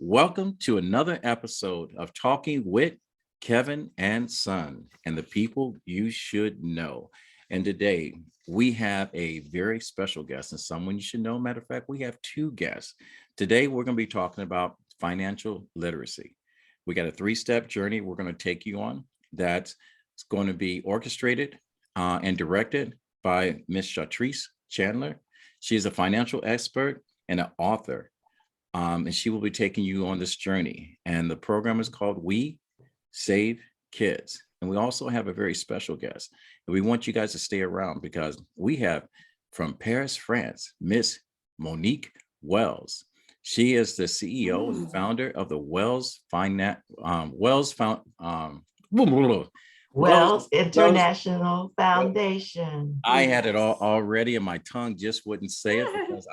Welcome to another episode of Talking with Kevin and Son and the people you should know. And today we have a very special guest and someone you should know. Matter of fact, we have two guests. Today we're going to be talking about financial literacy. We got a three-step journey we're going to take you on that's going to be orchestrated and directed by Miss Shaltreece Chandler. She is a financial expert and an author. And she will be taking you on this journey. And the program is called We Save Kids. And we also have a very special guest. And we want you guys to stay around because we have from Paris, France, Miss Monique Wells. She is the CEO and founder of the Wells International Foundation. I had it all already and my tongue just wouldn't say it because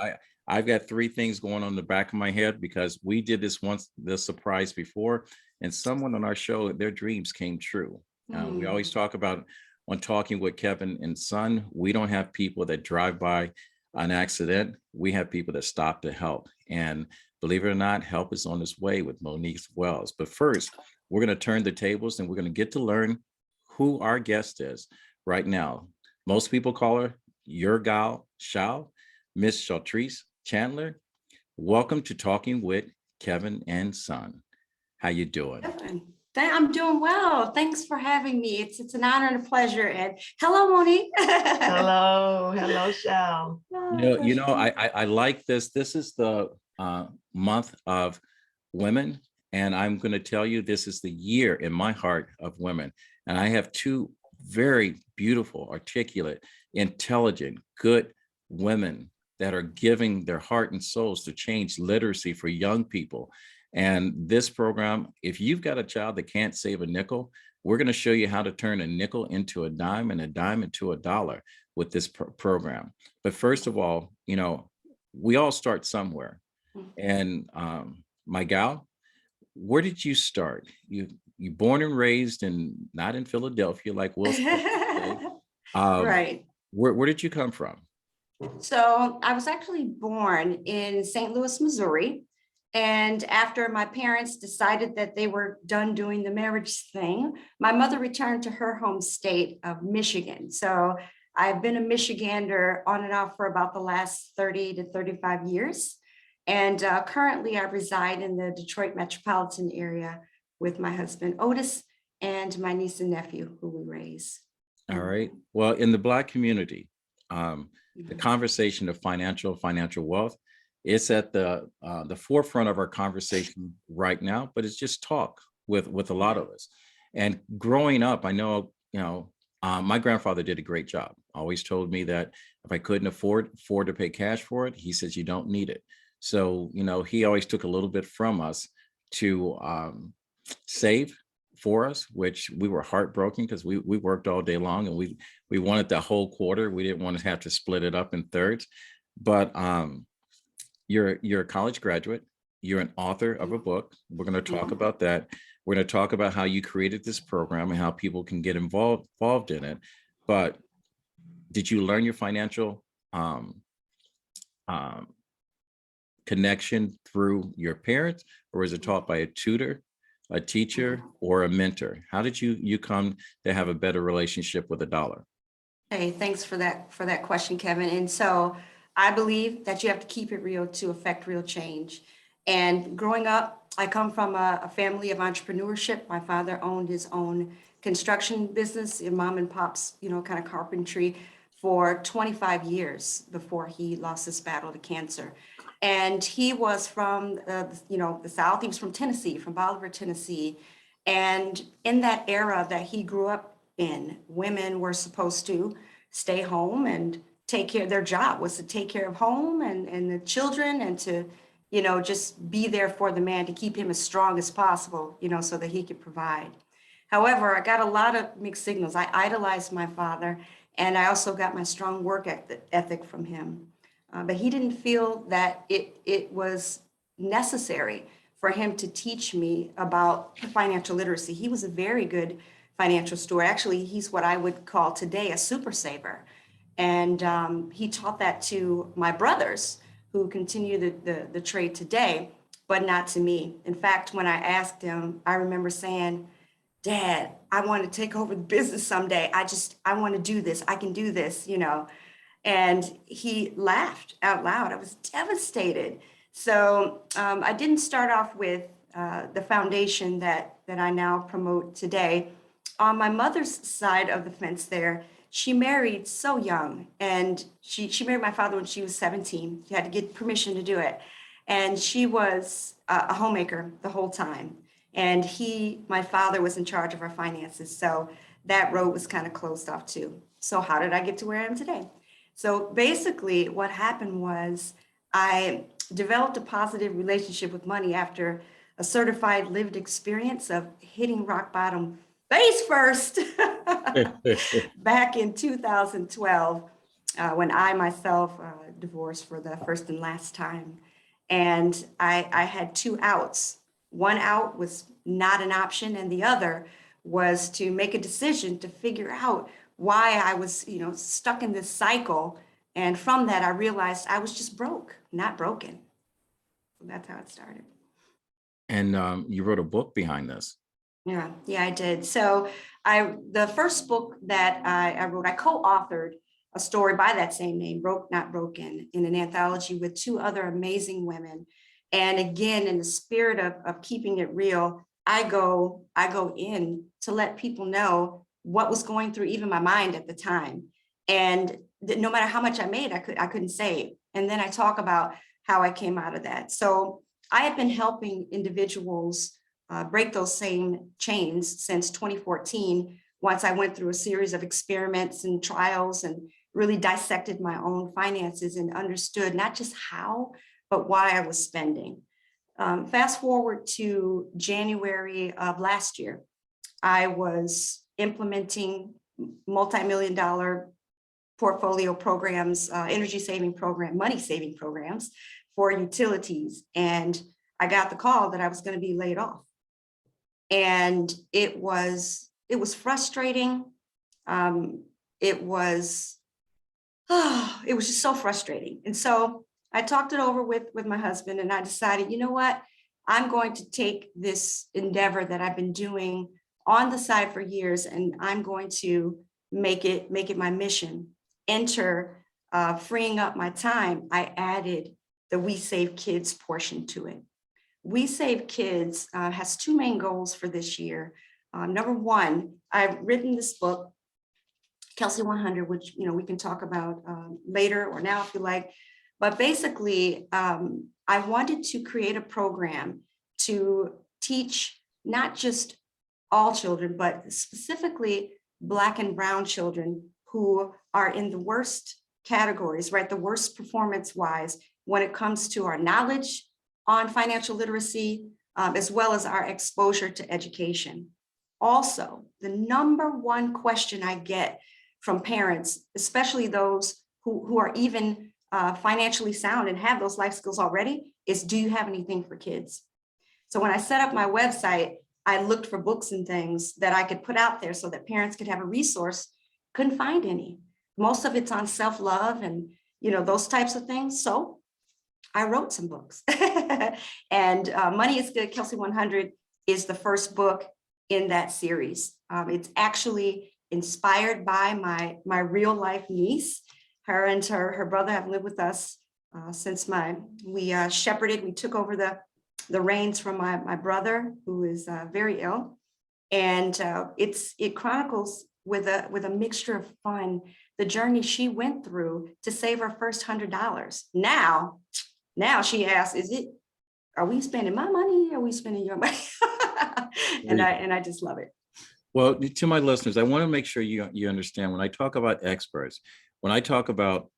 I've got three things going on in the back of my head because we did this once, this surprise before, and someone on our show, their dreams came true. We always talk about when talking with Kevin and Son, we don't have people that drive by an accident. We have people that stop to help. And believe it or not, help is on its way with Monique Wells. But first, we're going to turn the tables and we're going to get to learn who our guest is right now. Most people call her your gal, Shal, Miss Shaltreece Chandler. Welcome to Talking with Kevin and Son. How you doing? I'm doing well. Thanks for having me. It's an honor and a pleasure. And hello, Monique. Hello, Shal. I like this. This is the month of women, and I'm going to tell you this is the year in my heart of women. And I have two very beautiful, articulate, intelligent, good women that are giving their heart and souls to change literacy for young people. And this program, if you've got a child that can't save a nickel, we're going to show you how to turn a nickel into a dime and a dime into a dollar with this program. But first of all, we all start somewhere. And my gal, where did you start? You born and raised not in Philadelphia like Will Smith. Right. Where did you come from? So I was actually born in St. Louis, Missouri. And after my parents decided that they were done doing the marriage thing, my mother returned to her home state of Michigan. So I've been a Michigander on and off for about the last 30 to 35 years. And currently I reside in the Detroit metropolitan area with my husband, Otis, and my niece and nephew, who we raise. All right. Well, in the Black community, the conversation of financial wealth, it's at the forefront of our conversation right now, but it's just talk with a lot of us. And growing up, I know, my grandfather did a great job. Always told me that if I couldn't afford to pay cash for it, he says, you don't need it. So, he always took a little bit from us to save for us, which we were heartbroken because we worked all day long and we wanted the whole quarter. We didn't want to have to split it up in thirds. But you're a college graduate. You're an author of a book. We're going to talk about that. We're going to talk about how you created this program and how people can get involved in it. But did you learn your financial connection through your parents, or was it taught by a tutor, a teacher, or a mentor? How did you come to have a better relationship with a dollar? Hey, thanks for that question, Kevin. And so I believe that you have to keep it real to affect real change. And growing up, I come from a family of entrepreneurship. My father owned his own construction business in mom and pop's, kind of carpentry for 25 years before he lost his battle to cancer. And he was from, the South. He was from Tennessee, from Bolivar, Tennessee. And in that era that he grew up in, women were supposed to stay home and take care of their job was to take care of home and the children and to, just be there for the man to keep him as strong as possible, so that he could provide. However, I got a lot of mixed signals. I idolized my father, and I also got my strong work ethic from him. But he didn't feel that it was necessary for him to teach me about financial literacy. He was a very good financial steward. Actually, he's what I would call today a super saver. And he taught that to my brothers who continue the trade today. but not to me. In fact, when I asked him, I remember saying, Dad, I want to take over the business someday. I want to do this. I can do this, you know. And he laughed out loud. I was devastated. So I didn't start off with the foundation that I now promote today. On my mother's side of the fence there, she married so young, and she married my father when she was 17. She had to get permission to do it. And she was a homemaker the whole time. And my father was in charge of our finances. So that road was kind of closed off too. So how did I get to where I am today? So basically what happened was I developed a positive relationship with money after a certified lived experience of hitting rock bottom face first back in 2012 when I myself divorced for the first and last time. And I had two outs. One out was not an option, and the other was to make a decision to figure out why I was, stuck in this cycle. And from that, I realized I was just broke, not broken. So that's how it started. And you wrote a book behind this. Yeah, I did. So the first book that I wrote, I co-authored a story by that same name, Broke Not Broken, in an anthology with two other amazing women. And again, in the spirit of keeping it real, I go in to let people know what was going through even my mind at the time. And no matter how much I made, I couldn't save. And then I talk about how I came out of that. So I have been helping individuals break those same chains since 2014, once I went through a series of experiments and trials and really dissected my own finances and understood not just how, but why I was spending. Fast forward to January of last year, I was implementing multi-million-dollar portfolio programs, energy saving program, money saving programs for utilities. And I got the call that I was going to be laid off. And it was frustrating. It was just so frustrating. And so I talked it over with my husband, and I decided, you know what, I'm going to take this endeavor that I've been doing on the side for years, and I'm going to make it my mission. Enter freeing up my time. I added the We Save Kids portion to it. We Save Kids has two main goals for this year. Number one, I've written this book, Kelsey 100, which we can talk about later or now if you like. But basically, I wanted to create a program to teach not just all children, but specifically Black and Brown children who are in the worst categories, right? The worst performance-wise when it comes to our knowledge on financial literacy, as well as our exposure to education. Also, the number one question I get from parents, especially those who are even financially sound and have those life skills already, is do you have anything for kids? So when I set up my website, I looked for books and things that I could put out there so that parents could have a resource. Couldn't find any. Most of it's on self-love and those types of things. So I wrote some books. And Money is Good, Kelsey 100 is the first book in that series. It's actually inspired by my real life niece. Her and her brother have lived with us since we shepherded. We took over the reins from my brother, who is very ill. And it chronicles with a mixture of fun the journey she went through to save her first $100. Now she asks, are we spending my money? Or are we spending your money? and I just love it. Well, to my listeners, I want to make sure you understand when I talk about experts, when I talk about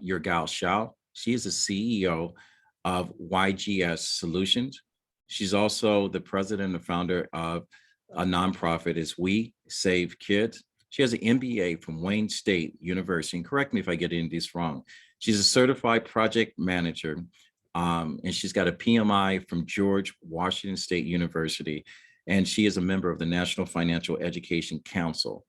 your gal, Shal, she is the CEO of YGS Solutions. She's also the president and founder of a nonprofit is We Save Kids. She has an MBA from Wayne State University, and correct me if I get any of these wrong. She's a certified project manager, and she's got a PMI from George Washington State University, and she is a member of the National Financial Education Council.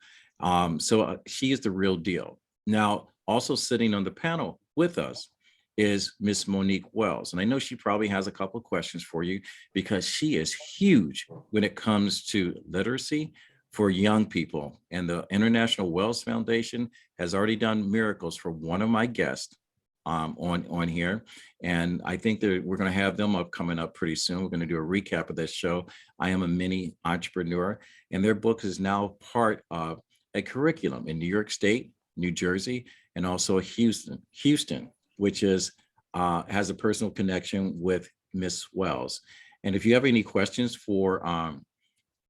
So she is the real deal. Now, also sitting on the panel with us is Miss Monique Wells. And I know she probably has a couple of questions for you because she is huge when it comes to literacy for young people. And the International Wells Foundation has already done miracles for one of my guests on here. And I think that we're going to have them coming up pretty soon. We're going to do a recap of this show. I Am a Mini Entrepreneur. And their book is now part of a curriculum in New York State, New Jersey, and also Houston, which is has a personal connection with Miss Wells. And if you have any questions for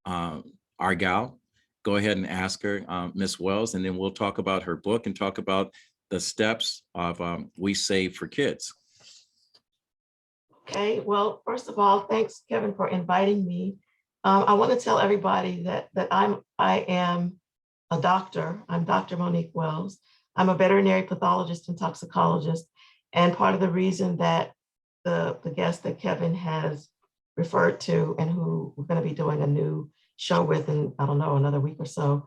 our gal, go ahead and ask her, Miss Wells, and then we'll talk about her book and talk about the steps of We Save for Kids. Okay, well, first of all, thanks, Kevin, for inviting me. I want to tell everybody that I am a doctor. I'm Dr. Monique Wells. I'm a veterinary pathologist and toxicologist. And part of the reason that the guest that Kevin has referred to and who we're going to be doing a new show with in, I don't know, another week or so,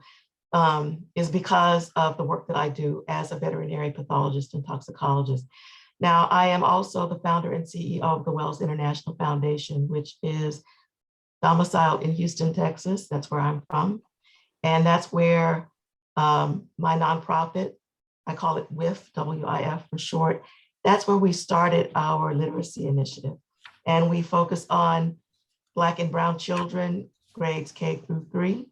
is because of the work that I do as a veterinary pathologist and toxicologist. Now, I am also the founder and CEO of the Wells International Foundation, which is domiciled in Houston, Texas. That's where I'm from. And that's where my nonprofit, I call it WIF, W-I-F for short, that's where we started our literacy initiative. And we focus on Black and Brown children, grades K through 3.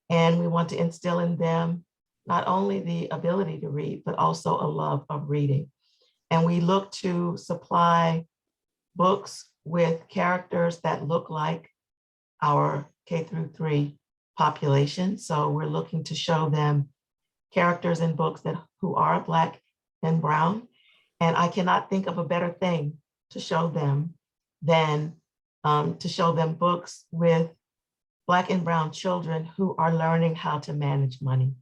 And we want to instill in them not only the ability to read, but also a love of reading. And we look to supply books with characters that look like our K through 3 population. So we're looking to show them characters in books who are Black and Brown. And I cannot think of a better thing to show them than to show them books with Black and Brown children who are learning how to manage money.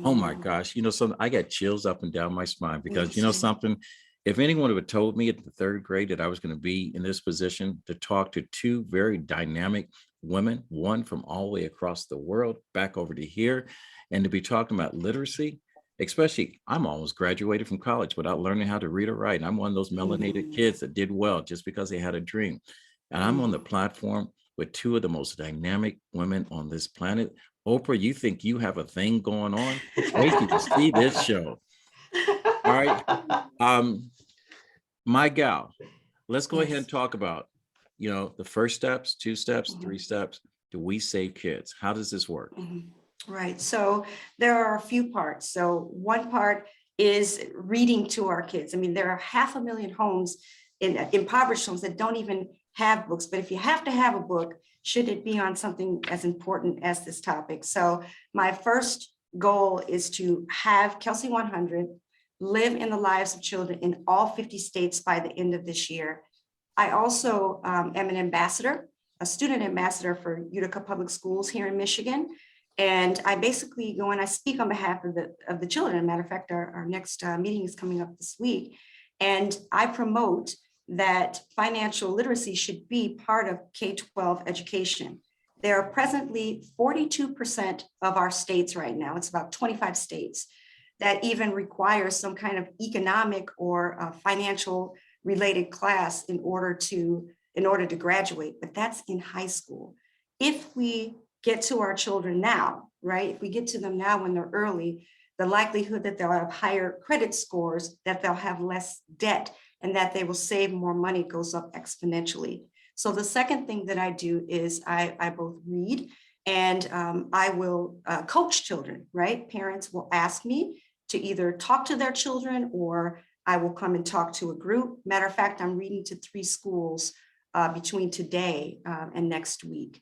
Oh my gosh, something, I got chills up and down my spine because something, if anyone would have told me at the 3rd grade that I was going to be in this position to talk to 2 very dynamic women, one from all the way across the world back over to here, and to be talking about literacy, especially I'm almost graduated from college without learning how to read or write. And I'm one of those melanated kids that did well just because they had a dream. And I'm on the platform with 2 of the most dynamic women on this planet. Oprah, you think you have a thing going on? Wait till you see this show. All right. My gal, let's go ahead and talk about, the first steps, 2 steps, 3 steps. Do we save kids? How does this work? Right. So there are a few parts. So one part is reading to our kids. I mean, there are 500,000 homes in impoverished homes that don't even have books. But if you have to have a book, should it be on something as important as this topic? So my first goal is to have Kelsey 100 live in the lives of children in all 50 states by the end of this year. I also am an ambassador, a student ambassador for Utica Public Schools here in Michigan. And I basically go and I speak on behalf of the children. As a matter of fact, our next meeting is coming up this week. And I promote that financial literacy should be part of K-12 education. There are presently 42% of our states right now, it's about 25 states, that even require some kind of economic or financial related class in order to graduate, but that's in high school. If we get to our children now, right? If we get to them now when they're early, the likelihood that they'll have higher credit scores, that they'll have less debt, and that they will save more money goes up exponentially. So the second thing that I do is I both read and I will coach children, right? Parents will ask me to either talk to their children or I will come and talk to a group. Matter of fact, I'm reading to 3 schools between today and next week.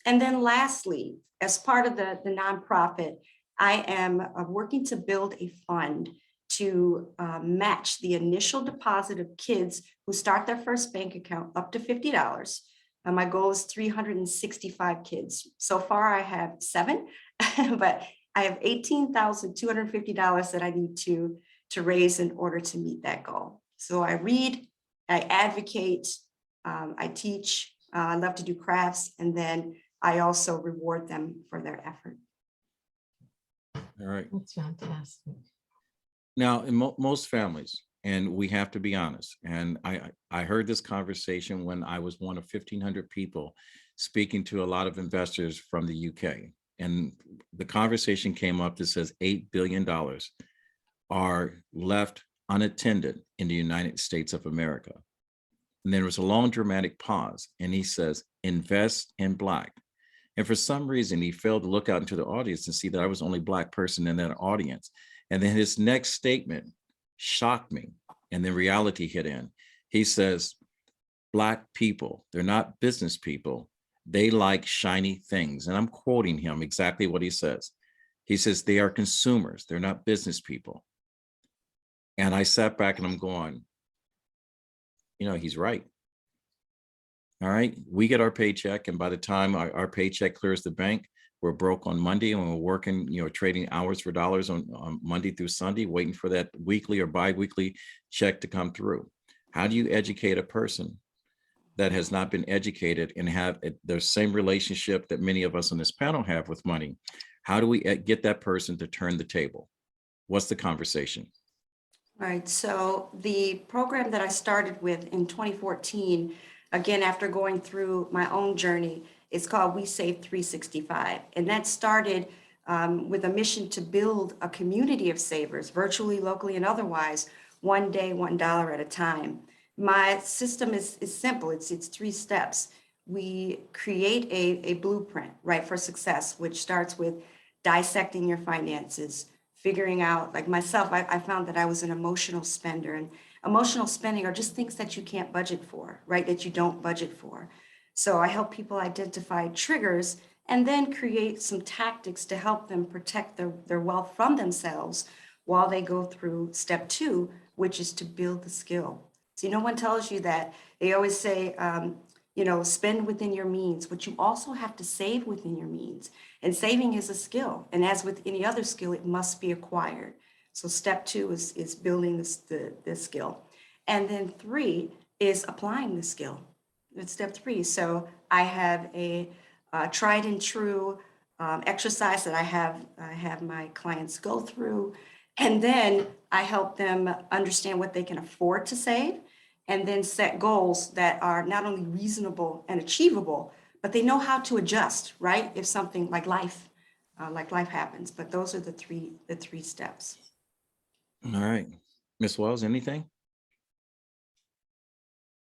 And then lastly, as part of the nonprofit, I am working to build a fund to match the initial deposit of kids who start their first bank account up to $50. And my goal is 365 kids. So far I have 7, but I have $18,250 that I need to raise in order to meet that goal. So I read, I advocate, I teach, I love to do crafts, and then I also reward them for their effort. All right. That's fantastic. Now, in most families, and we have to be honest. And I heard this conversation when I was one of 1,500 people speaking to a lot of investors from the UK. And the conversation came up that says $8 billion are left unattended in the United States of America. And there was a long dramatic pause, and he says, invest in Black. And for some reason, he failed to look out into the audience and see that I was the only Black person in that audience. And then his next statement shocked me. And then reality hit in. He says, Black people, they're not business people. They like shiny things. And I'm quoting him exactly what he says. He says, they are consumers. They're not business people. And I sat back and I'm going, you know, he's right. All right, we get our paycheck, and by the time our paycheck clears the bank, we're broke on Monday, and we're working, you know, trading hours for dollars on Monday through Sunday, waiting for that weekly or bi-weekly check to come through. How do you educate a person that has not been educated and have the same relationship that many of us on this panel have with money? How do we get that person to turn the table? What's the conversation? Right. So the program that I started with in 2014, again, after going through my own journey, it's called We Save 365. And that started with a mission to build a community of savers, virtually, locally, and otherwise, one day, $1 at a time. My system is simple. It's 3 steps. We create a blueprint, right, for success, which starts with dissecting your finances, figuring out, like myself, I found that I was an emotional spender, and emotional spending are just things that you can't budget for, right? That you don't budget for. So I help people identify triggers and then create some tactics to help them protect their wealth from themselves while they go through step 2, which is to build the skill. See, no one tells you that. They always say, you know, spend within your means, but you also have to save within your means. And saving is a skill. And as with any other skill, it must be acquired. So step 2 is building the skill. And then 3 is applying the skill. That's step 3. So I have a tried and true exercise that I have my clients go through. And then I help them understand what they can afford to save, and then set goals that are not only reasonable and achievable, but they know how to adjust, right? If something like life happens. But those are the three steps. All right, Ms. Wells, anything?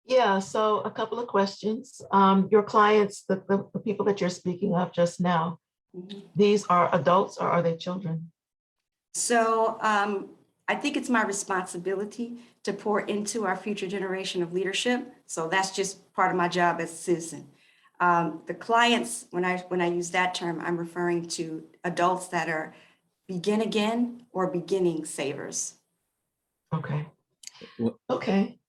Yeah, so a couple of questions. Your clients, the people that you're speaking of just now, these are adults or are they children? So I think it's my responsibility to pour into our future generation of leadership. So that's just part of my job as a citizen. The clients, when I use that term, I'm referring to adults that are begin again or beginning savers. Okay. Well, Okay.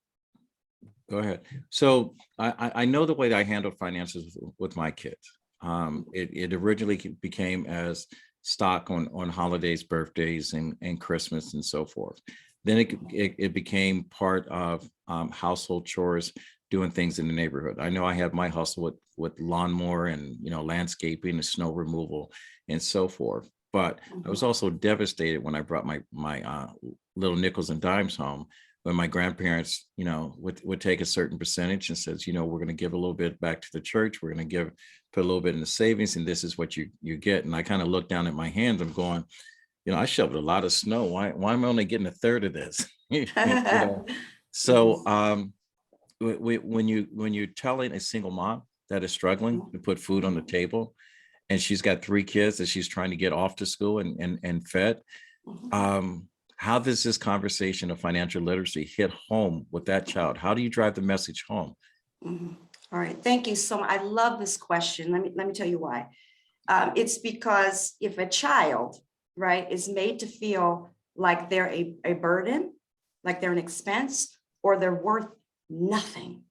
go ahead. So I know the way that I handle finances with my kids. It originally became as stock on holidays, birthdays, and Christmas and so forth. Then it became part of household chores, doing things in the neighborhood. I know I have my hustle with lawnmower and, you know, landscaping and snow removal and so forth. But I was also devastated when I brought my little nickels and dimes home, when my grandparents, you know, would take a certain percentage and says, you know, we're going to give a little bit back to the church. We're going to put a little bit in the savings, and this is what you get. And I kind of look down at my hands. I'm going, you know, I shoveled a lot of snow. Why am I only getting a third of this? You know? So when you're telling a single mom that is struggling to put food on the table, and she's got 3 kids that she's trying to get off to school and fed, how does this conversation of financial literacy hit home with that child? How do you drive the message home? All right, thank you so much. I love this question. Let me tell you why. It's because if a child, right, is made to feel like they're a burden, like they're an expense, or they're worth nothing,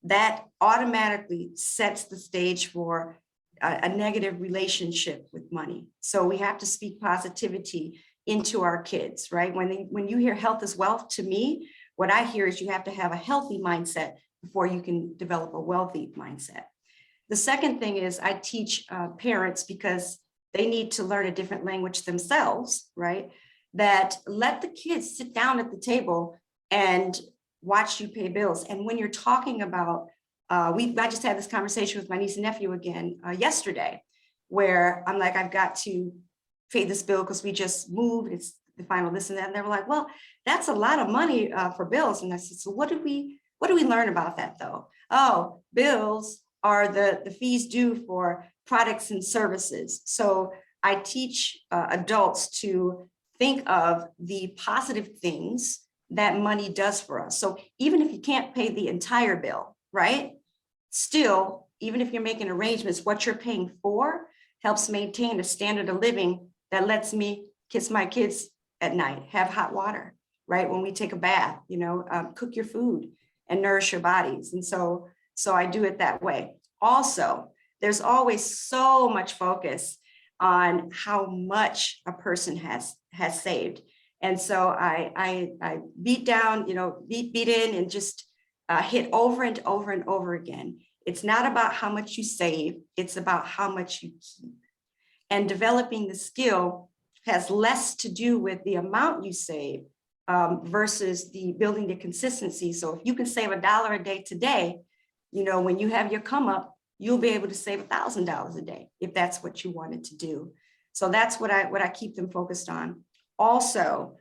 that automatically sets the stage for a negative relationship with money. So we have to speak positivity into our kids, right? When you hear health is wealth, to me, what I hear is you have to have a healthy mindset before you can develop a wealthy mindset. The second thing is I teach parents, because they need to learn a different language themselves, right? That let the kids sit down at the table and watched you pay bills. And when you're talking about, I just had this conversation with my niece and nephew again yesterday, where I'm like, I've got to pay this bill because we just moved. It's the final this and that. And they were like, well, that's a lot of money for bills. And I said, so what do we learn about that though? Oh, bills are the fees due for products and services. So I teach adults to think of the positive things that money does for us. So even if you can't pay the entire bill, right? Still, even if you're making arrangements, what you're paying for helps maintain a standard of living that lets me kiss my kids at night, have hot water, right? When we take a bath, cook your food and nourish your bodies. And so I do it that way. Also, there's always so much focus on how much a person has saved. And so I beat down, beat in and just hit over and over and over again. It's not about how much you save, it's about how much you keep. And developing the skill has less to do with the amount you save versus the building the consistency. So if you can save $1 a day today, when you have your come up, you'll be able to save $1,000 a day if that's what you wanted to do. So that's what I keep them focused on. Also,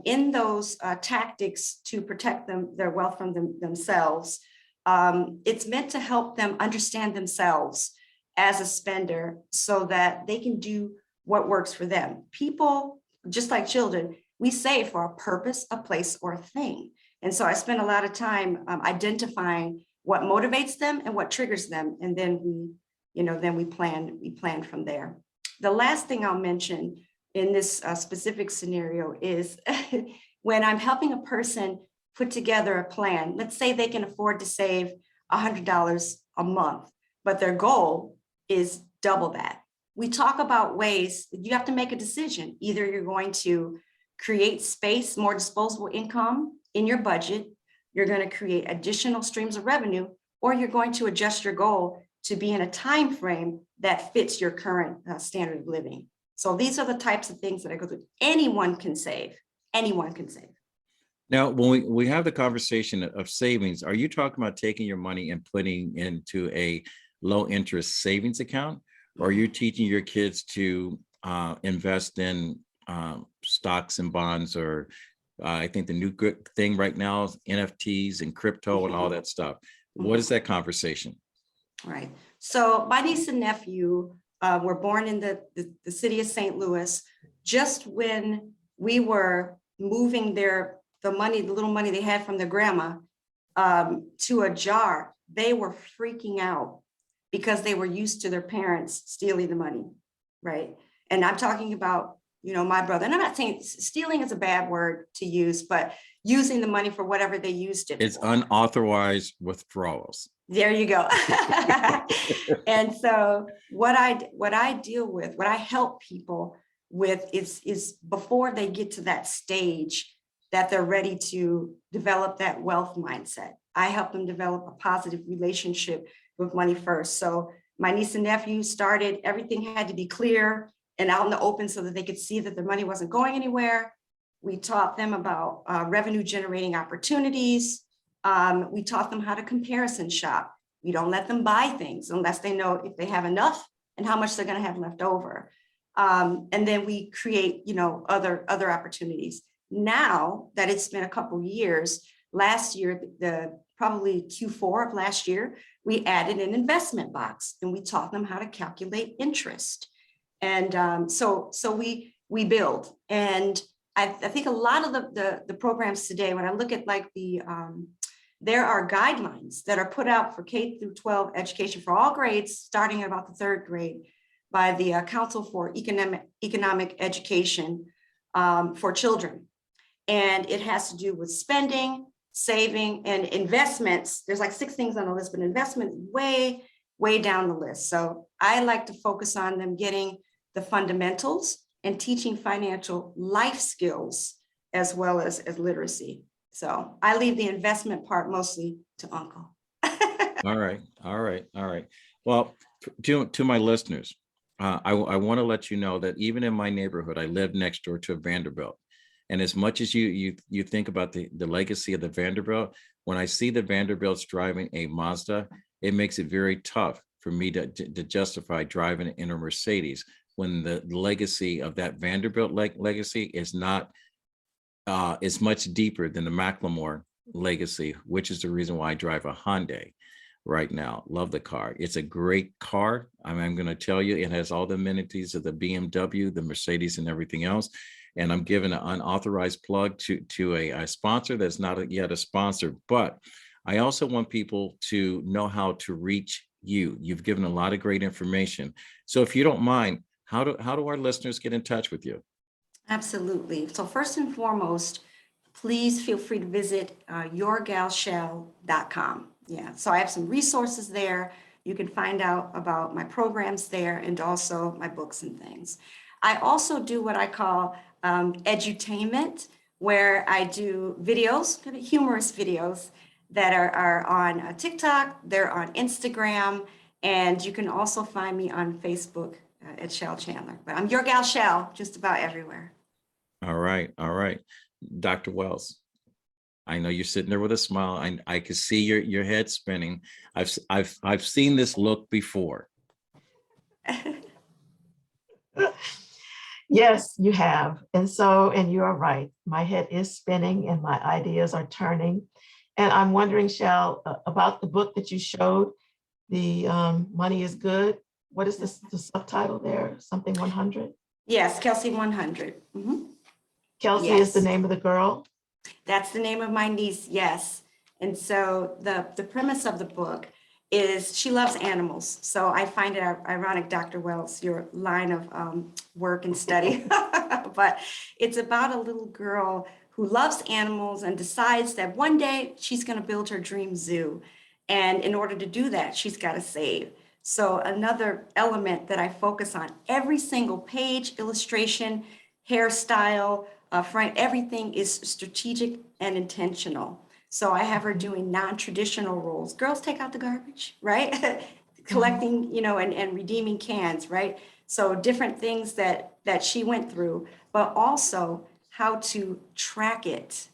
in those tactics to protect their wealth from themselves, it's meant to help them understand themselves as a spender so that they can do what works for them. People, just like children, we save for a purpose, a place, or a thing. And so I spend a lot of time identifying what motivates them and what triggers them. And then we plan from there. The last thing I'll mention in this specific scenario is when I'm helping a person put together a plan. Let's say they can afford to save $100 a month, but their goal is double that. We talk about ways that you have to make a decision. Either you're going to create space, more disposable income in your budget, you're going to create additional streams of revenue, or you're going to adjust your goal to be in a time frame that fits your current standard of living. So these are the types of things that I go through. Anyone can save. Anyone can save. Now, when we have the conversation of savings, are you talking about taking your money and putting into a low interest savings account? Or are you teaching your kids to invest in stocks and bonds, or I think the new good thing right now is NFTs and crypto and all that stuff? What is that conversation? Right. So my niece and nephew were born in the city of St. Louis. Just when we were moving the little money they had from their grandma to a jar, they were freaking out because they were used to their parents stealing the money, right? And I'm talking about, my brother, and I'm not saying stealing is a bad word to use, but using the money for whatever they used it It's for. Unauthorized withdrawals. There you go. And so what I deal with, what I help people with is before they get to that stage that they're ready to develop that wealth mindset. I help them develop a positive relationship with money first. So my niece and nephew started, everything had to be clear and out in the open so that they could see that their money wasn't going anywhere. We taught them about revenue generating opportunities. We taught them how to comparison shop. We don't let them buy things unless they know if they have enough and how much they're going to have left over. And then we create, other opportunities. Now that it's been a couple of years, last year, probably Q4 of last year, we added an investment box and we taught them how to calculate interest. And so we build. And I think a lot of the programs today, when I look at like there are guidelines that are put out for K through 12 education for all grades, starting at about the 3rd grade by the Council for Economic Education for Children. And it has to do with spending, saving, and investments. There's like 6 things on the list, but investment is way down the list. So I like to focus on them getting the fundamentals and teaching financial life skills as well as literacy. So I leave the investment part mostly to Uncle. All right. Well, to my listeners, I want to let you know that even in my neighborhood, I live next door to a Vanderbilt. And as much as you think about the legacy of the Vanderbilt, when I see the Vanderbilts driving a Mazda, it makes it very tough for me to justify driving in a Mercedes when the legacy of that Vanderbilt legacy is not is much deeper than the Macklemore legacy, which is the reason why I drive a Hyundai right now. Love the car. It's a great car. I'm going to tell you, it has all the amenities of the BMW, the Mercedes, and everything else. And I'm giving an unauthorized plug to a sponsor that's not yet a sponsor, but I also want people to know how to reach you. You've given a lot of great information. So if you don't mind, how do our listeners get in touch with you? Absolutely. So first and foremost, please feel free to visit yourgalshal.com. Yeah, so I have some resources there. You can find out about my programs there and also my books and things. I also do what I call edutainment, where I do videos, kind of humorous videos that are on TikTok, they're on Instagram, and you can also find me on Facebook at Shal Chandler. But I'm your gal Shal, just about everywhere. All right, all right. Dr. Wells, I know you're sitting there with a smile. I can see your head spinning. I've seen this look before. Yes, you have. And you are right. My head is spinning and my ideas are turning. And I'm wondering, Shal, about the book that you showed, the Money is Good. What is the subtitle there? Something 100? Yes, Kelsey 100. Mm-hmm. Kelsey Yes. is the name of the girl? That's the name of my niece, yes. And so the premise of the book is she loves animals. So I find it ironic, Dr. Wells, your line of work and study, but it's about a little girl who loves animals and decides that one day she's going to build her dream zoo. And in order to do that, she's got to save. So another element that I focus on, every single page, illustration, hairstyle, front, everything is strategic and intentional. So I have her doing non-traditional roles. Girls take out the garbage, right? Collecting, and redeeming cans, right? So different things that she went through, but also how to track it,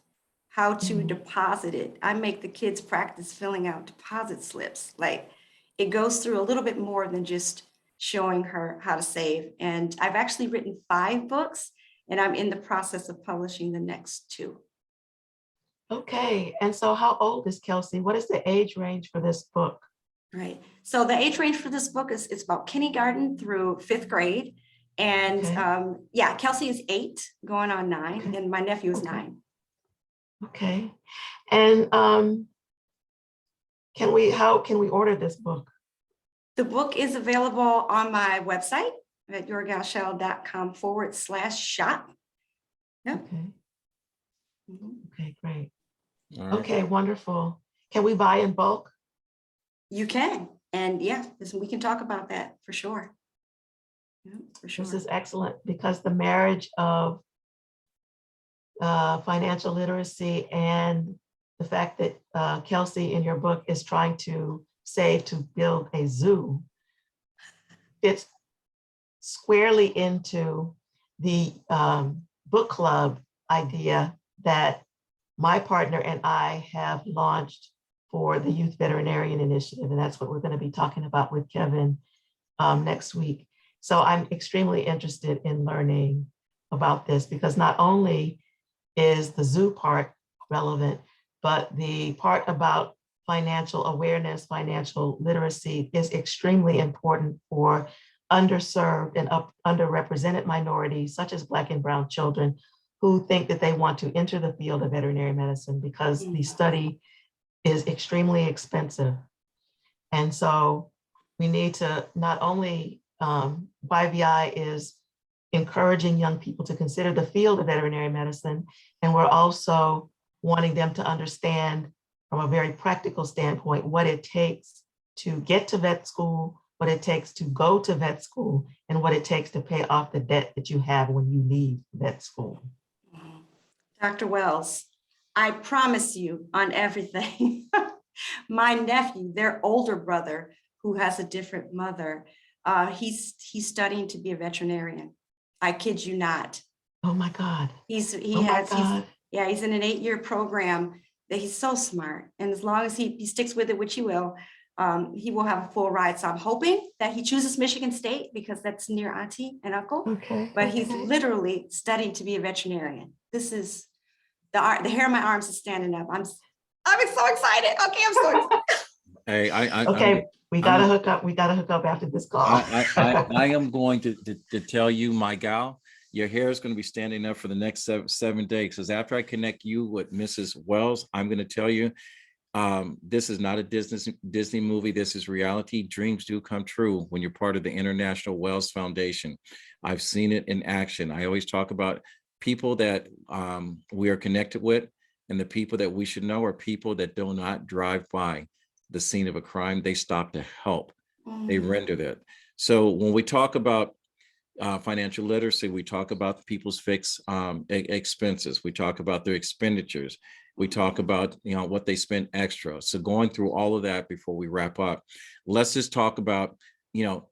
how to deposit it. I make the kids practice filling out deposit slips. Like, it goes through a little bit more than just showing her how to save. And I've actually written 5 books, and I'm in the process of publishing the next 2. Okay. And so how old is Kelsey? What is the age range for this book? Right. So the age range for this book is it's about kindergarten through 5th grade. And Okay. Kelsey is 8 going on 9, Okay. and my nephew is Okay. 9. Okay. And how can we order this book? The book is available on my website at yourgalshal.com/shop. Yeah. Okay. Okay, great. All right. Okay, wonderful. Can we buy in bulk? You can. And yeah, listen, we can talk about that for sure. Yeah, for sure. This is excellent because the marriage of financial literacy and the fact that Kelsey in your book is trying to save to build a zoo fits squarely into the book club idea that my partner and I have launched for the Youth Veterinarian Initiative. And that's what we're going to be talking about with Kevin next week. So I'm extremely interested in learning about this because not only is the zoo part relevant, but the part about financial awareness, financial literacy is extremely important for underserved and underrepresented minorities, such as Black and Brown children, who think that they want to enter the field of veterinary medicine because the study is extremely expensive. And so we need to not only, YVI is encouraging young people to consider the field of veterinary medicine, and we're also wanting them to understand from a very practical standpoint what it takes to get to vet school, what it takes to go to vet school, and what it takes to pay off the debt that you have when you leave vet school. Dr. Wells, I promise you on everything. My nephew, their older brother, who has a different mother, he's studying to be a veterinarian. I kid you not. Oh my God. He's Oh my God. he's in an 8-year program that he's so smart. And as long as he sticks with it, which he will have a full ride. So I'm hoping that he chooses Michigan State because that's near auntie and uncle. Okay. But he's Okay. literally studying to be a veterinarian. This is the hair on my arms is standing up. I'm so excited. Okay, I'm so excited. Hey, Okay, we gotta I'm- hook up. We gotta hook up after this call. I am going to tell you, my gal, your hair is going to be standing up for the next 7 days. Because after I connect you with Mrs. Wells, I'm going to tell you, this is not a Disney movie. This is reality. Dreams do come true when you're part of the International Wells Foundation. I've seen it in action. I always talk about people that we are connected with, and the people that we should know are people that do not drive by the scene of a crime. They stop to help. They render that. So when we talk about financial literacy, we talk about people's fixed expenses. We talk about their expenditures. We talk about what they spend extra. So going through all of that before we wrap up, let's just talk about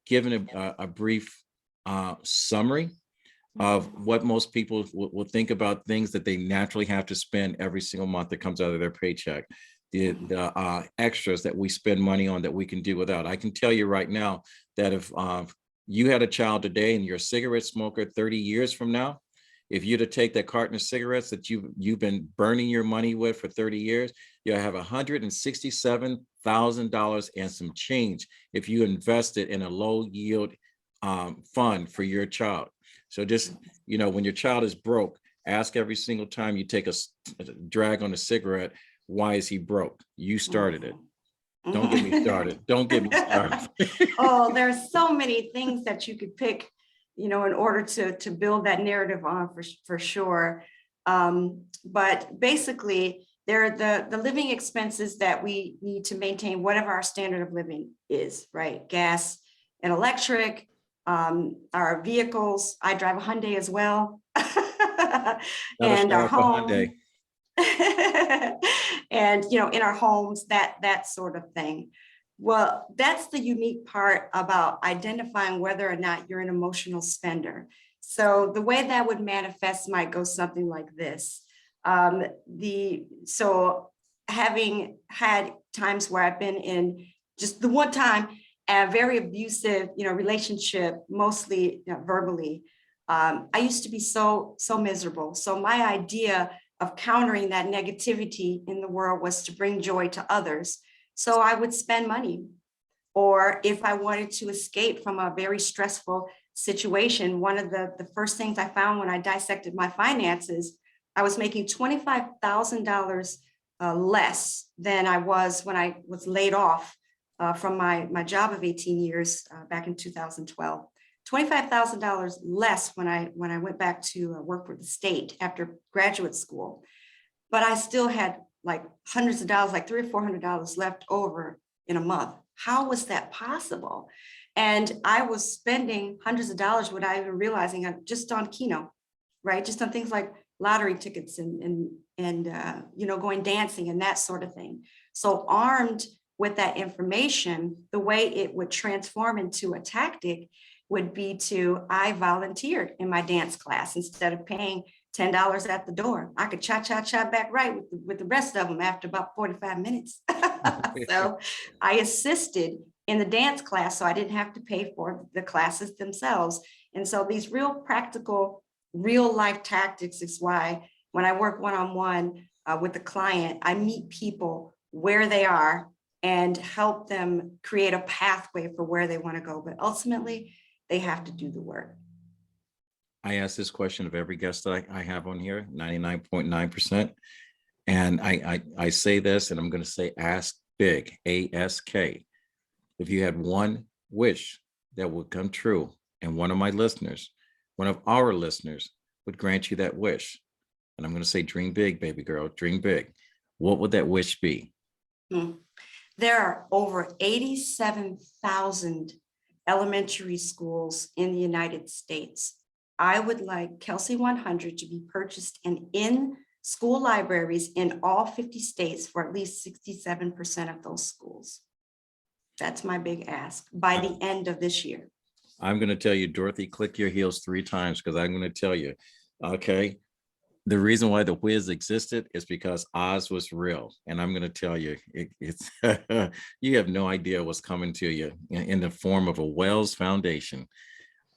giving a brief summary of what most people will think about things that they naturally have to spend every single month that comes out of their paycheck. The extras that we spend money on that we can do without. I can tell you right now that if you had a child today and you're a cigarette smoker 30 years from now, if you'd to take that carton of cigarettes that you've been burning your money with for 30 years, you'll have $167,000 and some change if you invested in a low yield fund for your child. So just, when your child is broke, ask every single time you take a drag on a cigarette, why is he broke? You started it. Don't get me started. Don't get me started. Oh, there's so many things that you could pick, in order to build that narrative on for sure. But basically, they're the living expenses that we need to maintain whatever our standard of living is, right? Gas and electric, our vehicles. I drive a Hyundai as well. And our home. And in our homes, that sort of thing. Well, that's the unique part about identifying whether or not you're an emotional spender. So the way that would manifest might go something like this. So having had times where I've been in just the one time a very abusive relationship, mostly verbally, I used to be so miserable. So my idea of countering that negativity in the world was to bring joy to others. So I would spend money. Or if I wanted to escape from a very stressful situation, one of the first things I found when I dissected my finances, I was making $25,000 less than I was when I was laid off from my job of 18 years back in 2012. $25,000 less when I went back to work for the state after graduate school. But I still had like hundreds of dollars, like $300 or $400 left over in a month. How was that possible? And I was spending hundreds of dollars without even realizing it, just on Keno, right? Just on things like lottery tickets and going dancing and that sort of thing. So armed with that information, the way it would transform into a tactic would be I volunteered in my dance class instead of paying $10 at the door. I could cha-cha-cha back right with the rest of them after about 45 minutes. So I assisted in the dance class so I didn't have to pay for the classes themselves. And so these real practical, real life tactics is why when I work one-on-one with the client, I meet people where they are and help them create a pathway for where they want to go. But ultimately, they have to do the work. I ask this question of every guest that I have on here, 99.9%. And I say this, and I'm going to say ask big, A-S-K. If you had one wish that would come true, and one of our listeners would grant you that wish, and I'm going to say dream big, baby girl, dream big, what would that wish be? There are over 87,000 elementary schools in the United States. I would like Kelsey 100 to be purchased and in school libraries in all 50 states for at least 67% of those schools. That's my big ask by the end of this year. I'm going to tell you, Dorothy, click your heels 3 times, because I'm going to tell you, Okay. The reason why the Wiz existed is because Oz was real. And I'm going to tell you, it's you have no idea what's coming to you in the form of a Wells Foundation.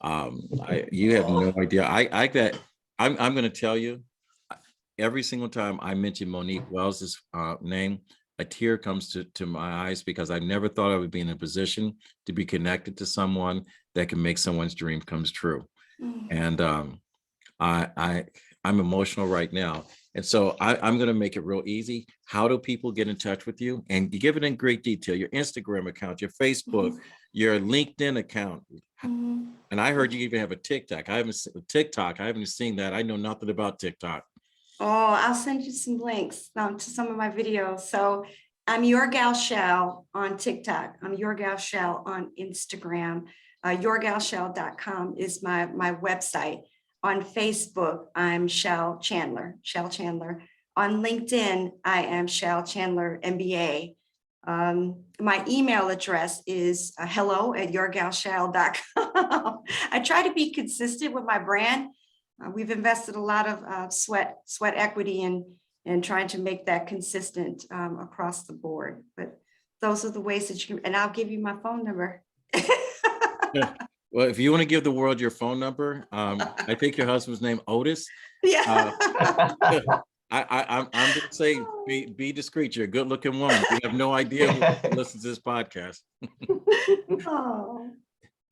You have no idea. I'm going to tell you, every single time I mention Monique Wells's name, a tear comes to my eyes because I never thought I would be in a position to be connected to someone that can make someone's dream comes true. And I'm emotional right now. And so I'm going to make it real easy. How do people get in touch with you? And you give it in great detail, your Instagram account, your Facebook, your LinkedIn account. And I heard you even have a TikTok. I haven't seen that. I know nothing about TikTok. Oh, I'll send you some links to some of my videos. So I'm Your Gal Shal on TikTok. I'm Your Gal Shal on Instagram. YourGalShal.com is my website. On Facebook, I'm Shal Chandler. On LinkedIn, I am Shal Chandler, MBA. My email address is hello@yourgalshal.com. I try to be consistent with my brand. We've invested a lot of sweat equity in trying to make that consistent across the board. But those are the ways that you can, and I'll give you my phone number. Well, if you want to give the world your phone number, I think your husband's name Otis. Yeah. I'm going to say be discreet. You're a good looking woman. You have no idea who listens to this podcast. Oh.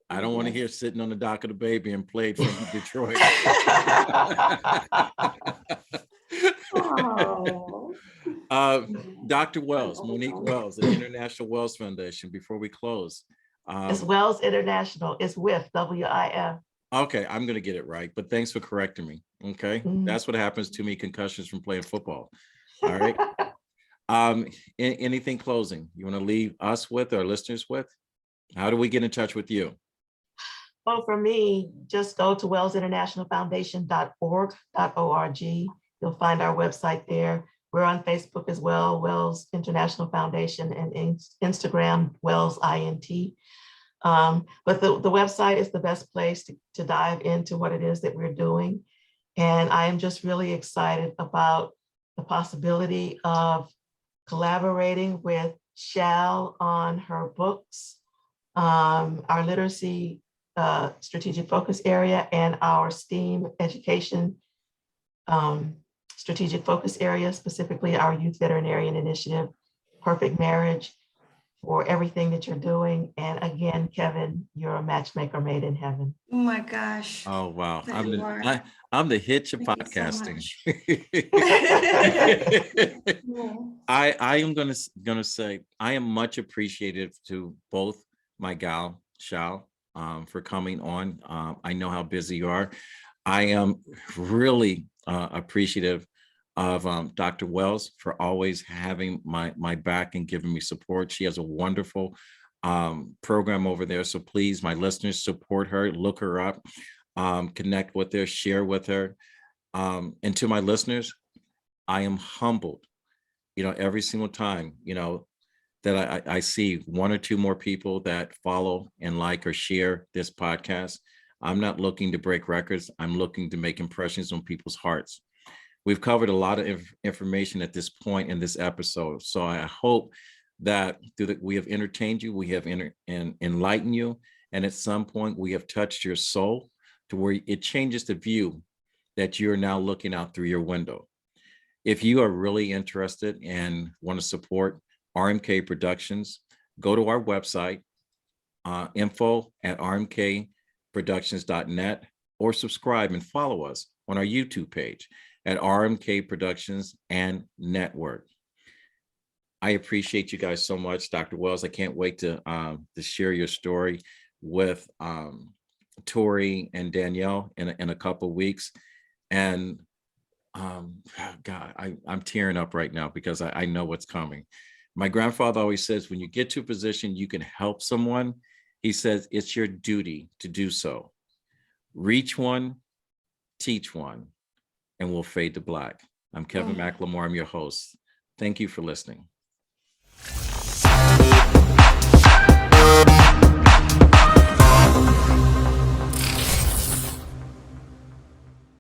I don't want to hear Sitting on the Dock of the Bay being played from Detroit. Oh. Dr. Wells, Monique Wells, the International Wells Foundation, before we close. It's Wells International. It's with WIF. Okay, I'm going to get it right, but thanks for correcting me. Okay, that's what happens to me, concussions from playing football. All right. Anything closing you want to leave us with, our listeners with? How do we get in touch with you? Well, for me, just go to wellsinternationalfoundation.org. You'll find our website there. We're on Facebook as well, Wells International Foundation, and Instagram, Wells INT. But the website is the best place to dive into what it is that we're doing. And I am just really excited about the possibility of collaborating with Shal on her books, our literacy strategic focus area, and our STEAM education strategic focus area, specifically our Youth Veterinarian Initiative, Perfect Marriage, for everything that you're doing. And again, Kevin, you're a matchmaker made in heaven. Oh my gosh. Oh, wow. There I'm the hitch of Thank you so podcasting. much. I am gonna say I am much appreciative to both my gal Shal for coming on. I know how busy you are. I am really appreciative of Dr. Wells for always having my back and giving me support. She has a wonderful program over there. So please, my listeners, support her, look her up, connect with her, share with her. And to my listeners, I am humbled, every single time, that I see one or two more people that follow and like or share this podcast. I'm not looking to break records. I'm looking to make impressions on people's hearts. We've covered a lot of information at this point in this episode. So I hope that we have entertained you, we have enlightened you, and at some point we have touched your soul to where it changes the view that you're now looking out through your window. If you are really interested and want to support RMK Productions, go to our website, info@rmkproductions.net, or subscribe and follow us on our YouTube page at RMK Productions and Network. I appreciate you guys so much, Dr. Wells. I can't wait to share your story with Tori and Danielle in a couple of weeks. And God, I'm tearing up right now because I know what's coming. My grandfather always says, when you get to a position you can help someone, he says it's your duty to do so. Reach one, teach one, and we'll fade to black. I'm Kevin McLemore. I'm your host. Thank you for listening.